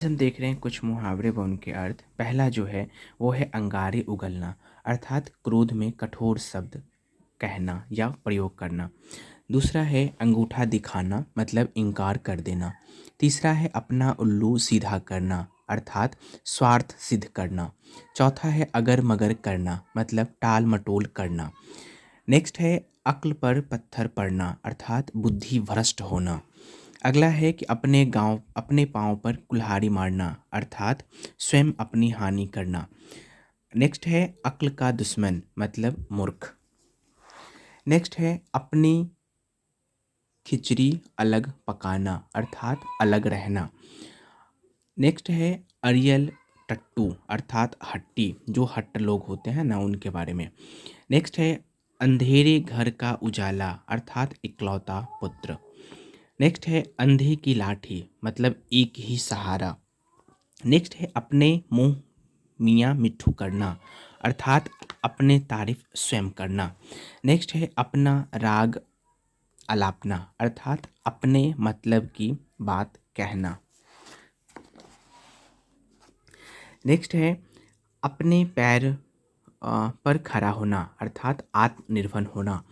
हम देख रहे हैं कुछ मुहावरे व उनके अर्थ। पहला जो है वो है अंगारे उगलना, अर्थात क्रोध में कठोर शब्द कहना या प्रयोग करना। दूसरा है अंगूठा दिखाना, मतलब इनकार कर देना। तीसरा है अपना उल्लू सीधा करना, अर्थात स्वार्थ सिद्ध करना। चौथा है अगर मगर करना, मतलब टाल मटोल करना। नेक्स्ट है अक्ल पर पत्थर पड़ना, अर्थात बुद्धि भ्रष्ट होना। अगला है कि अपने पाँव पर कुल्हाड़ी मारना, अर्थात स्वयं अपनी हानि करना। नेक्स्ट है अक्ल का दुश्मन, मतलब मूर्ख। नेक्स्ट है अपनी खिचड़ी अलग पकाना, अर्थात अलग रहना। नेक्स्ट है अरियल टट्टू, अर्थात हट्टी, जो हट्ट लोग होते हैं ना, उनके बारे में। नेक्स्ट है अंधेरे घर का उजाला, अर्थात इकलौता पुत्र। नेक्स्ट है अंधे की लाठी, मतलब एक ही सहारा। नेक्स्ट है अपने मुंह मियाँ मिट्ठू करना, अर्थात अपने तारीफ स्वयं करना। नेक्स्ट है अपना राग अलापना, अर्थात अपने मतलब की बात कहना। नेक्स्ट है अपने पैर पर खड़ा होना, अर्थात आत्मनिर्भर होना।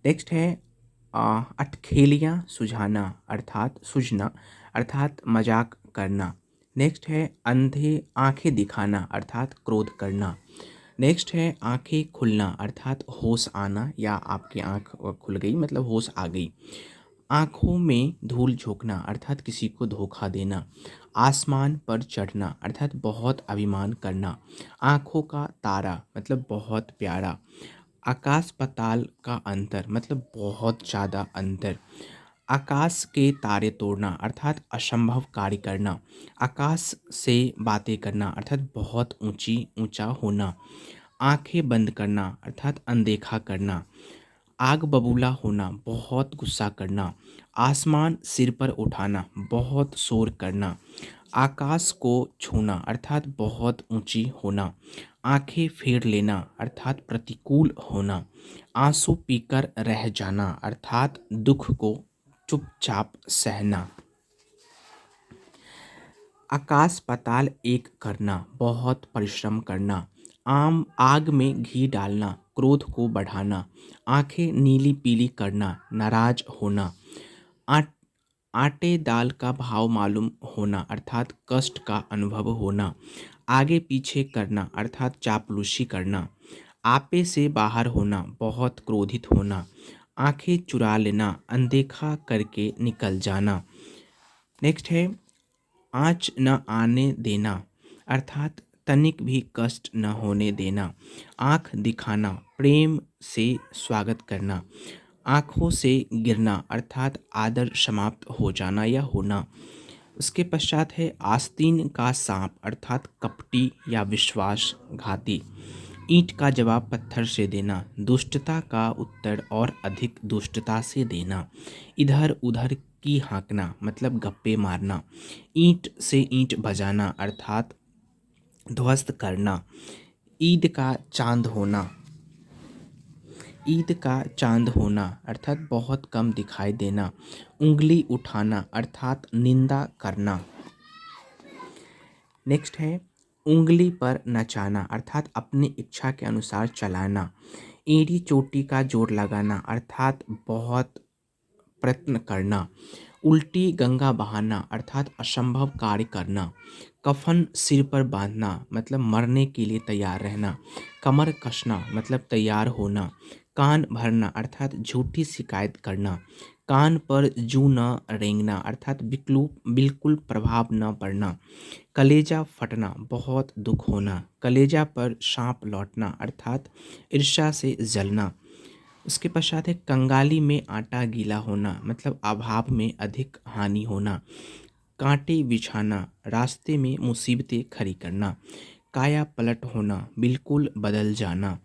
नेक्स्ट है अटखेलियाँ सुझाना, अर्थात सूझना, अर्थात मजाक करना। नेक्स्ट है अंधे आंखें दिखाना, अर्थात क्रोध करना। नेक्स्ट है आंखें खुलना, अर्थात होश आना, या आपकी आंख खुल गई मतलब होश आ गई। आँखों में धूल झोंकना, अर्थात किसी को धोखा देना। आसमान पर चढ़ना, अर्थात बहुत अभिमान करना। आँखों का तारा, मतलब बहुत प्यारा। आकाश पाताल का अंतर, मतलब बहुत ज़्यादा अंतर। आकाश के तारे तोड़ना, अर्थात असंभव कार्य करना। आकाश से बातें करना, अर्थात बहुत ऊंचा होना। आंखें बंद करना, अर्थात अनदेखा करना। आग बबूला होना, बहुत गुस्सा करना। आसमान सिर पर उठाना, बहुत शोर करना। आकाश को छूना, अर्थात बहुत ऊंची होना। आंखें फेर लेना, अर्थात प्रतिकूल होना। आंसू पीकर रह जाना, अर्थात दुख को चुपचाप सहना। आकाश पाताल एक करना, बहुत परिश्रम करना। आग में घी डालना, क्रोध को बढ़ाना। आंखें नीली पीली करना, नाराज होना। आट आटे दाल का भाव मालूम होना, अर्थात कष्ट का अनुभव होना। आगे पीछे करना, अर्थात चापलूसी करना। आपे से बाहर होना, बहुत क्रोधित होना। आंखें चुरा लेना, अनदेखा करके निकल जाना। नेक्स्ट है आँच न आने देना, अर्थात तनिक भी कष्ट न होने देना। आँख दिखाना, प्रेम से स्वागत करना। आँखों से गिरना, अर्थात आदर समाप्त हो जाना या होना। उसके पश्चात है आस्तीन का सांप, अर्थात कपटी या विश्वासघाती। ईंट का जवाब पत्थर से देना, दुष्टता का उत्तर और अधिक दुष्टता से देना। इधर उधर की हाँकना, मतलब गप्पे मारना। ईंट से ईंट बजाना, अर्थात ध्वस्त करना। ईद का चांद होना, ईद का चांद होना, अर्थात बहुत कम दिखाई देना। उंगली उठाना, अर्थात निंदा करना। नेक्स्ट है उंगली पर नचाना, अर्थात अपनी इच्छा के अनुसार चलाना। एड़ी चोटी का जोड़ लगाना, अर्थात बहुत प्रयत्न करना। उल्टी गंगा बहाना, अर्थात असंभव कार्य करना। कफन सिर पर बांधना, मतलब मरने के लिए तैयार रहना। कमर कसना, मतलब तैयार होना। कान भरना, अर्थात झूठी शिकायत करना। कान पर जू न रेंगना, अर्थात बिल्कुल प्रभाव न पड़ना। कलेजा फटना, बहुत दुख होना। कलेजा पर सांप लौटना, अर्थात ईर्ष्या से जलना। उसके पश्चात है कंगाली में आटा गीला होना, मतलब अभाव में अधिक हानि होना। कांटे बिछाना, रास्ते में मुसीबतें खड़ी करना। काया पलट होना, बिल्कुल बदल जाना।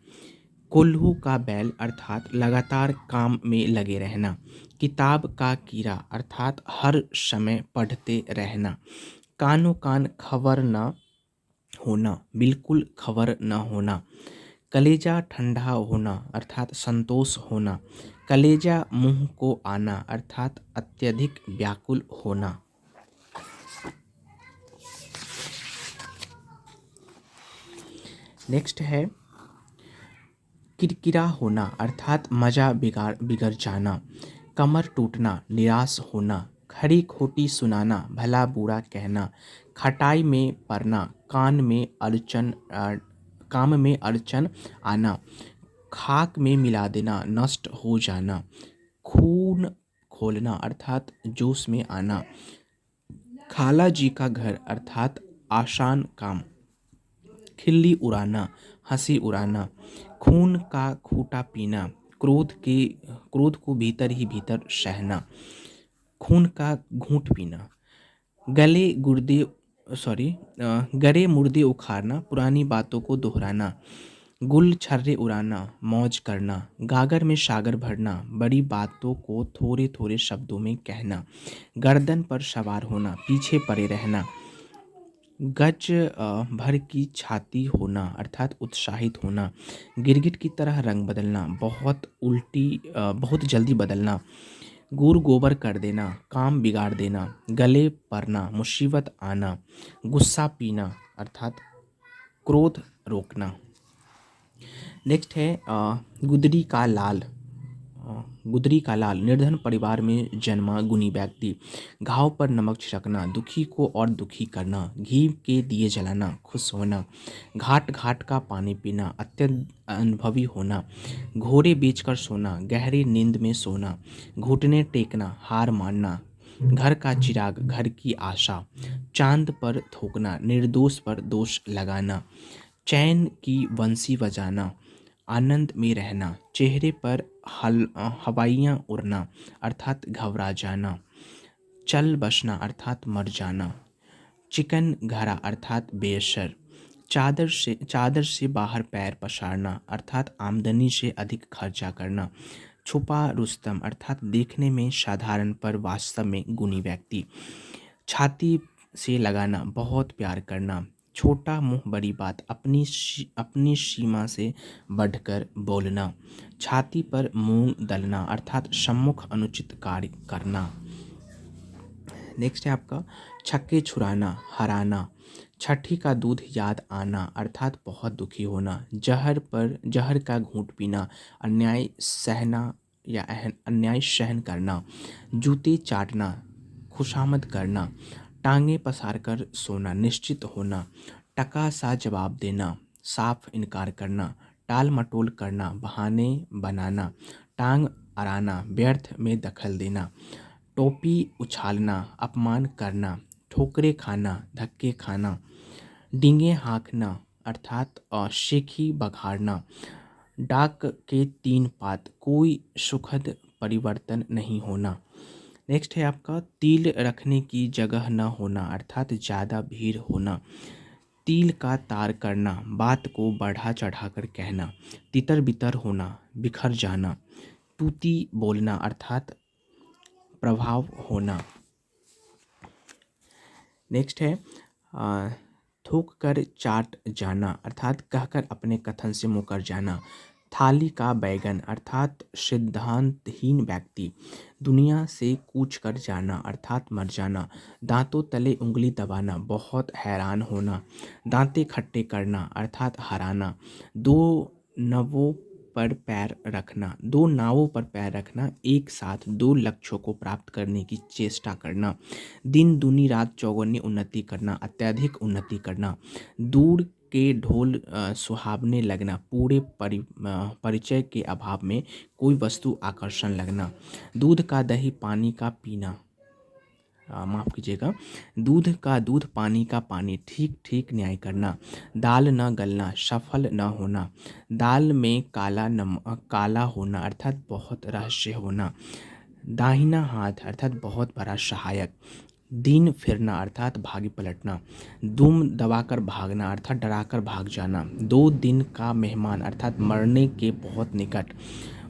कोल्हू का बैल, अर्थात लगातार काम में लगे रहना। किताब का कीड़ा, अर्थात हर समय पढ़ते रहना। कानो कान खबर न होना, बिल्कुल खबर न होना। कलेजा ठंडा होना, अर्थात संतोष होना। कलेजा मुंह को आना, अर्थात अत्यधिक व्याकुल होना। नेक्स्ट है किरकिरा होना अर्थात मजा बिगड़ जाना, कमर टूटना निराश होना, खरी खोटी सुनाना भला बुरा कहना, खटाई में पड़ना काम में अड़चन आना, खाक में मिला देना नष्ट हो जाना, खून खोलना अर्थात जोश में आना, खाला जी का घर अर्थात आसान काम, खिल्ली उड़ाना हंसी उड़ाना, खून का खूंटा पीना क्रोध को भीतर ही भीतर सहना, खून का घूंट पीना, गले गुर्दे सॉरी गरे मुर्दे उखाड़ना पुरानी बातों को दोहराना, गुल छर्रे उड़ाना मौज करना, गागर में सागर भरना बड़ी बातों को थोड़े थोड़े शब्दों में कहना, गर्दन पर सवार होना पीछे पड़े रहना, गज भर की छाती होना अर्थात उत्साहित होना, गिरगिट की तरह रंग बदलना बहुत जल्दी बदलना, गुड़ गोबर कर देना काम बिगाड़ देना, गले पड़ना मुसीबत आना, गुस्सा पीना अर्थात क्रोध रोकना। नेक्स्ट है गुदरी का लाल निर्धन परिवार में जन्मा गुणी व्यक्ति, घाव पर नमक छिड़कना दुखी को और दुखी करना, घी के दिए जलाना खुश होना, घाट घाट का पानी पीना अत्यंत अनुभवी होना, घोड़े बेचकर सोना गहरी नींद में सोना, घुटने टेकना हार मानना, घर का चिराग घर की आशा, चांद पर थूकना निर्दोष पर दोष लगाना, चैन की बंसी बजाना आनंद में रहना, चेहरे पर हवाइयाँ उड़ना अर्थात घबरा जाना, चल बसना अर्थात मर जाना, चिकन घरा अर्थात बेअसर, चादर से बाहर पैर पसारना अर्थात आमदनी से अधिक खर्चा करना, छुपा रुस्तम अर्थात देखने में साधारण पर वास्तव में गुणी व्यक्ति, छाती से लगाना बहुत प्यार करना, छोटा मुंह बड़ी बात अपनी सीमा से बढ़कर बोलना, छाती पर मूंग दलना अर्थात सम्मुख अनुचित कार्य करना। नेक्स्ट है आपका छक्के छुड़ाना हराना, छठी का दूध याद आना अर्थात बहुत दुखी होना, जहर का घूंट पीना अन्याय सहन करना, जूते चाटना खुशामद करना, टांगे पसार कर सोना निश्चित होना, टका सा जवाब देना साफ इनकार करना, टाल मटोल करना बहाने बनाना, टांग अड़ाना व्यर्थ में दखल देना, टोपी उछालना अपमान करना, ठोकरे खाना धक्के खाना, डींगे हाँकना अर्थात शेखी बघाड़ना, डाक के 3 पात कोई सुखद परिवर्तन नहीं होना। नेक्स्ट है आपका तिल रखने की जगह न होना अर्थात ज़्यादा भीड़ होना, तिल का तार करना बात को बढ़ा चढ़ाकर कहना, तितर बितर होना बिखर जाना, तूती बोलना अर्थात प्रभाव होना। नेक्स्ट है थूक कर चाट जाना अर्थात कहकर अपने कथन से मुकर जाना, थाली का बैगन अर्थात सिद्धांतहीन व्यक्ति, दुनिया से कूच कर जाना अर्थात मर जाना, दांतों तले उंगली दबाना बहुत हैरान होना, दांते खट्टे करना अर्थात हराना, दो नावों पर पैर रखना एक साथ 2 लक्ष्यों को प्राप्त करने की चेष्टा करना, दिन दूनी रात चौगुनी उन्नति करना अत्यधिक उन्नति करना, दूर के ढोल सुहावने लगना पूरे परिचय के अभाव में कोई वस्तु आकर्षण लगना, दूध का दही पानी का पीना माफ़ कीजिएगा, दूध का दूध पानी का पानी ठीक ठीक न्याय करना, दाल न गलना सफल न होना, दाल में काला होना अर्थात बहुत रहस्य होना, दाहिना हाथ अर्थात बहुत बड़ा सहायक, दिन फिरना अर्थात भागी पलटना, दुम दबाकर भागना अर्थात डराकर भाग जाना, 2 दिन का मेहमान अर्थात मरने के बहुत निकट।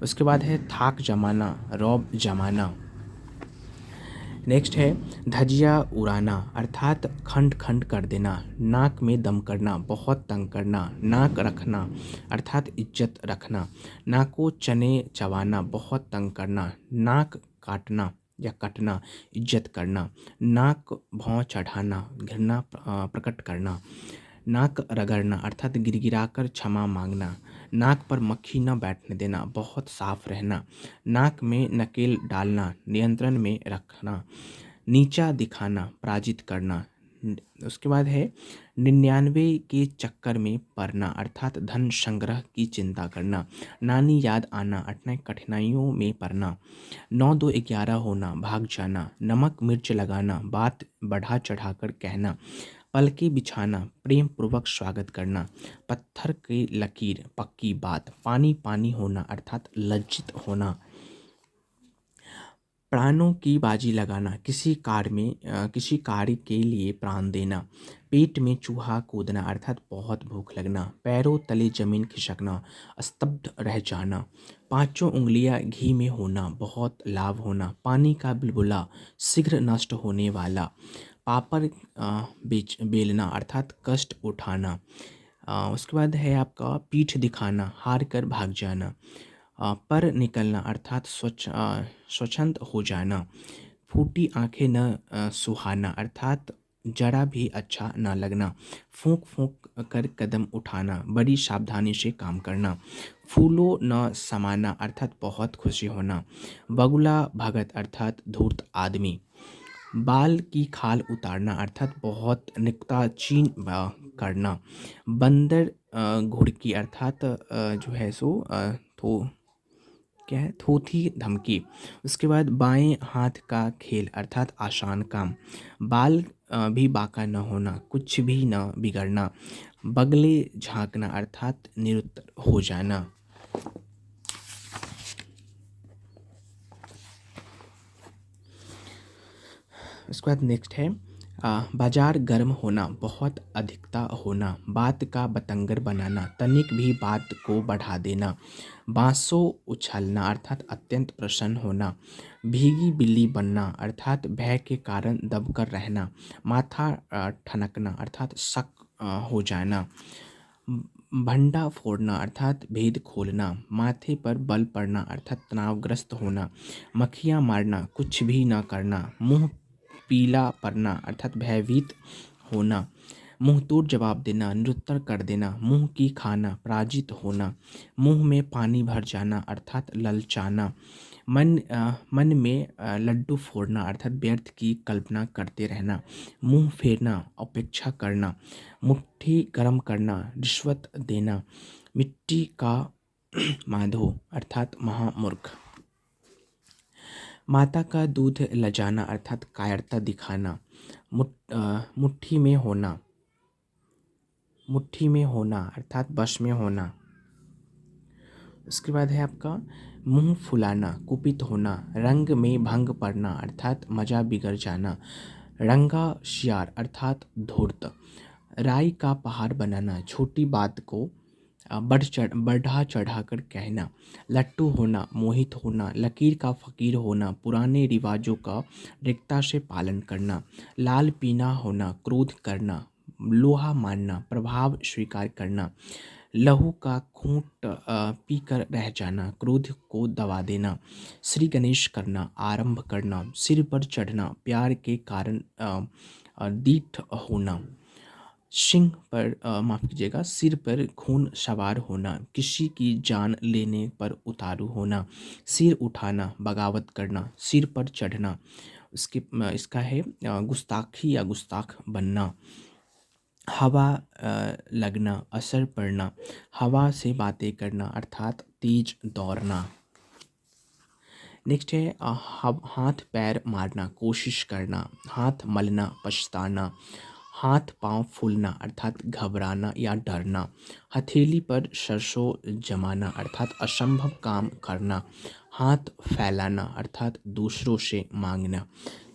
उसके बाद है थाक जमाना रौब जमाना। नेक्स्ट है धजिया उड़ाना अर्थात खंड खंड कर देना, नाक में दम करना बहुत तंग करना, नाक रखना अर्थात इज्जत रखना, नाको चने चबाना बहुत तंग करना, नाक काटना या कटना इज्जत करना, नाक भौं चढ़ाना घृणा प्रकट करना, नाक रगड़ना अर्थात गिड़गिड़ाकर क्षमा मांगना। नाक पर मक्खी न बैठने देना, बहुत साफ रहना। नाक में नकेल डालना, नियंत्रण में रखना। नीचा दिखाना, पराजित करना। उसके बाद है 99 के चक्कर में पड़ना अर्थात धन संग्रह की चिंता करना। नानी याद आना अर्थात कठिनाइयों में पड़ना। 9 2 11 होना, भाग जाना। नमक मिर्च लगाना, बात बढ़ा चढ़ाकर कहना। पलके बिछाना, प्रेम पूर्वक स्वागत करना। पत्थर की लकीर, पक्की बात। पानी पानी होना अर्थात लज्जित होना। प्राणों की बाजी लगाना, किसी कार्य के लिए प्राण देना। पेट में चूहा कूदना अर्थात बहुत भूख लगना। पैरों तले जमीन खिसकना, स्तब्ध रह जाना। पांचों उंगलियां घी में होना, बहुत लाभ होना। पानी का बुलबुला, शीघ्र नष्ट होने वाला। पापड़ बेलना अर्थात कष्ट उठाना। उसके बाद है आपका पीठ दिखाना, हार कर भाग जाना। पर निकलना अर्थात स्वच्छंद हो जाना। फूटी आंखें न सुहाना अर्थात जरा भी अच्छा न लगना। फूंक फूंक कर कदम उठाना, बड़ी सावधानी से काम करना। फूलों न समाना अर्थात बहुत खुशी होना। बगुला भगत अर्थात धूर्त आदमी। बाल की खाल उतारना अर्थात बहुत नुक्ताचीन करना। बंदर घुड़की अर्थात जो है सो तो क्या है थोथी धमकी। उसके बाद बाएं हाथ का खेल अर्थात आसान काम। बाल भी बांका न होना, कुछ भी न बिगड़ना। बगले झांकना अर्थात निरुत्तर हो जाना। उसके बाद नेक्स्ट है बाजार गर्म होना, बहुत अधिकता होना। बात का बतंगर बनाना, तनिक भी बात को बढ़ा देना। बांसों उछलना अर्थात अत्यंत प्रसन्न होना। भीगी बिल्ली बनना अर्थात भय के कारण दबकर रहना। माथा ठनकना अर्थात शक हो जाना। भंडा फोड़ना अर्थात भेद खोलना। माथे पर बल पड़ना अर्थात तनावग्रस्त होना। मक्खियाँ मारना, कुछ भी न करना। मुंह पीला पड़ना अर्थात भयभीत होना। मुंह तोड़ जवाब देना, निरुत्तर कर देना। मुंह की खाना, पराजित होना। मुंह में पानी भर जाना अर्थात ललचाना। मन में लड्डू फोड़ना अर्थात व्यर्थ की कल्पना करते रहना। मुंह फेरना, अपेक्षा करना। मुट्ठी गर्म करना, रिश्वत देना। मिट्टी का माधो अर्थात महामूर्ख। माता का दूध लजाना अर्थात कायरता दिखाना। मुट्ठी में होना, मुट्ठी में होना अर्थात बश में होना। उसके बाद है आपका मुंह फुलाना, कुपित होना। रंग में भंग पड़ना अर्थात मजा बिगड़ जाना। रंगा शियार अर्थात धूर्त। राई का पहाड़ बनाना, छोटी बात को बढ़ा चढ़ाकर कहना। लट्टू होना, मोहित होना। लकीर का फकीर होना, पुराने रिवाजों का दृढ़ता से पालन करना। लाल पीना होना, क्रोध करना। लोहा मानना, प्रभाव स्वीकार करना। लहू का घूंट पीकर रह जाना, क्रोध को दबा देना। श्री गणेश करना, आरंभ करना। सिर पर चढ़ना, प्यार के कारण दीठ होना। सिंह पर माफ़ कीजिएगा, सिर पर खून सवार होना। किसी की जान लेने पर उतारू होना। सिर उठाना, बगावत करना। सिर पर चढ़ना। इसका है गुस्ताखी या गुस्ताख बनना। हवा लगना, असर पड़ना। हवा से बातें करना अर्थात तेज दौड़ना। नेक्स्ट है हाथ पैर मारना, कोशिश करना। हाथ मलना, पछताना। हाथ पांव फूलना अर्थात घबराना या डरना। हथेली पर सरसों जमाना अर्थात असंभव काम करना। हाथ फैलाना अर्थात दूसरों से मांगना।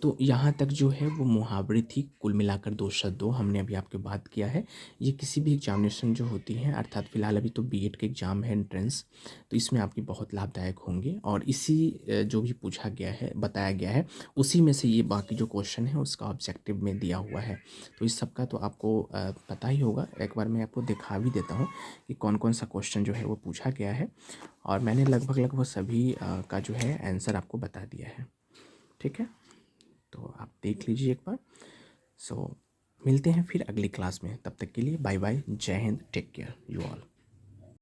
तो यहाँ तक जो है वो मुहावरे थी। कुल मिलाकर 202 हमने अभी आपके बात किया है। ये किसी भी एग्जामिनेशन जो होती है अर्थात फ़िलहाल अभी तो बीएड के एग्ज़ाम है एंट्रेंस, तो इसमें आपकी बहुत लाभदायक होंगे। और इसी जो भी पूछा गया है बताया गया है उसी में से ये बाकी जो क्वेश्चन है उसका ऑब्जेक्टिव में दिया हुआ है। तो इस सब का तो आपको पता ही होगा। एक बार मैं आपको दिखा भी देता हूँ कि कौन कौन सा क्वेश्चन जो है वो पूछा गया है, और मैंने लगभग सभी का जो है आंसर आपको बता दिया है। ठीक है, तो आप देख लीजिए एक बार। सो मिलते हैं फिर अगली क्लास में, तब तक के लिए बाय बाय, जय हिंद, टेक केयर यू ऑल।